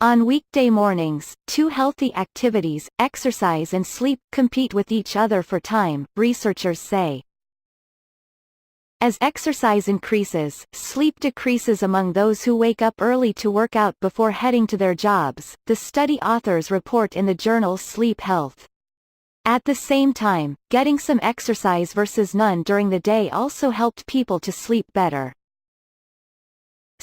On weekday mornings, two healthy activities, exercise and sleep, compete with each other for time, researchers say. As exercise increases, sleep decreases among those who wake up early to work out before heading to their jobs, the study authors report in the journal Sleep Health. At the same time, getting some exercise versus none during the day also helped people to sleep better.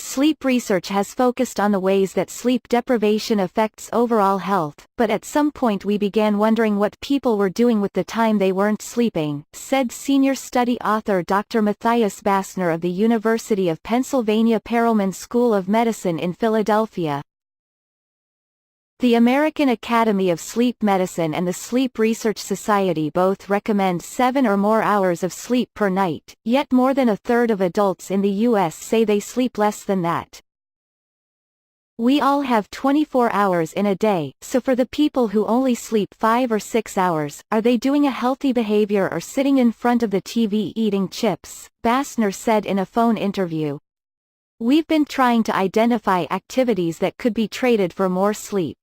Sleep research has focused on the ways that sleep deprivation affects overall health, but at some point we began wondering what people were doing with the time they weren't sleeping, said senior study author Dr. Matthias Bassner of the University of Pennsylvania Perelman School of Medicine in Philadelphia. The American Academy of Sleep Medicine and the Sleep Research Society both recommend 7 or more hours of sleep per night, yet more than a third of adults in the U.S. say they sleep less than that. We all have 24 hours in a day, so for the people who only sleep 5 or 6 hours, are they doing a healthy behavior or sitting in front of the TV eating chips? Bassner said in a phone interview. We've been trying to identify activities that could be traded for more sleep.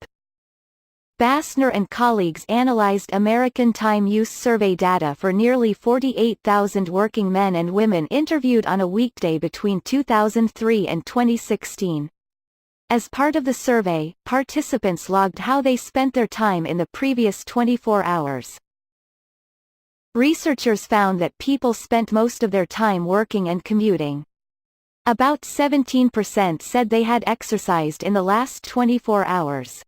Bassner and colleagues analyzed American Time Use Survey data for nearly 48,000 working men and women interviewed on a weekday between 2003 and 2016. As part of the survey, participants logged how they spent their time in the previous 24 hours. Researchers found that people spent most of their time working and commuting. About 17% said they had exercised in the last 24 hours.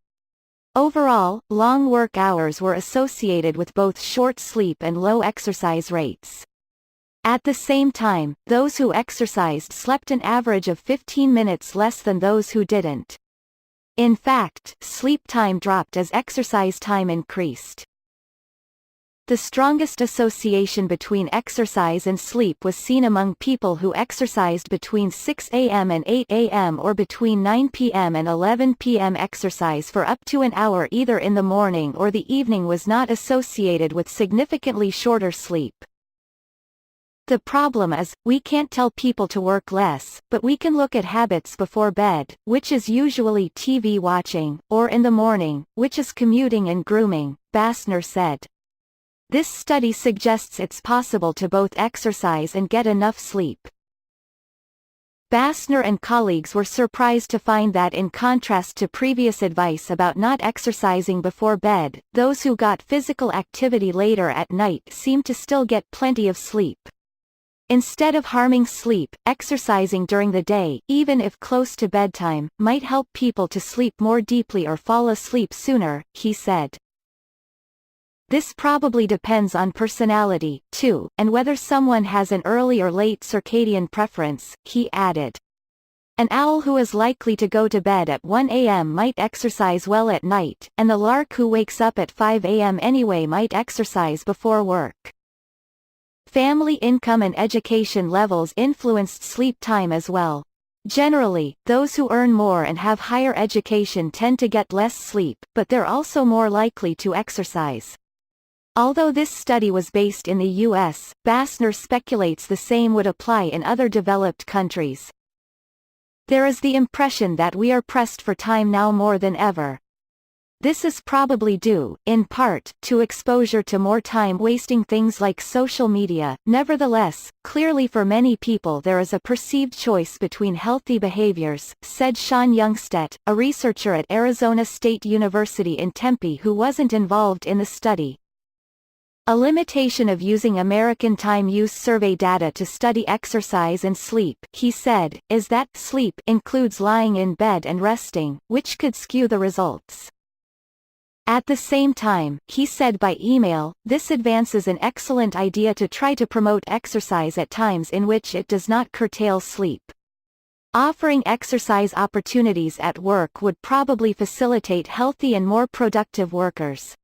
Overall, long work hours were associated with both short sleep and low exercise rates. At the same time, those who exercised slept an average of 15 minutes less than those who didn't. In fact, sleep time dropped as exercise time increased. The strongest association between exercise and sleep was seen among people who exercised between 6 a.m. and 8 a.m. or between 9 p.m. and 11 p.m. Exercise for up to an hour either in the morning or the evening was not associated with significantly shorter sleep. The problem is, we can't tell people to work less, but we can look at habits before bed, which is usually TV watching, or in the morning, which is commuting and grooming, Bassner said. This study suggests it's possible to both exercise and get enough sleep. Bassner and colleagues were surprised to find that in contrast to previous advice about not exercising before bed, those who got physical activity later at night seemed to still get plenty of sleep. Instead of harming sleep, exercising during the day, even if close to bedtime, might help people to sleep more deeply or fall asleep sooner, he said. This probably depends on personality, too, and whether someone has an early or late circadian preference, he added. An owl who is likely to go to bed at 1 a.m. might exercise well at night, and the lark who wakes up at 5 a.m. anyway might exercise before work. Family income and education levels influenced sleep time as well. Generally, those who earn more and have higher education tend to get less sleep, but they're also more likely to exercise. Although this study was based in the U.S., Bassner speculates the same would apply in other developed countries. There is the impression that we are pressed for time now more than ever. This is probably due, in part, to exposure to more time-wasting things like social media. Nevertheless, clearly for many people there is a perceived choice between healthy behaviors, said Sean Youngstedt, a researcher at Arizona State University in Tempe who wasn't involved in the study. A limitation of using American Time Use Survey data to study exercise and sleep, he said, is that sleep includes lying in bed and resting, which could skew the results. At the same time, he said by email, this advances an excellent idea to try to promote exercise at times in which it does not curtail sleep. Offering exercise opportunities at work would probably facilitate healthy and more productive workers.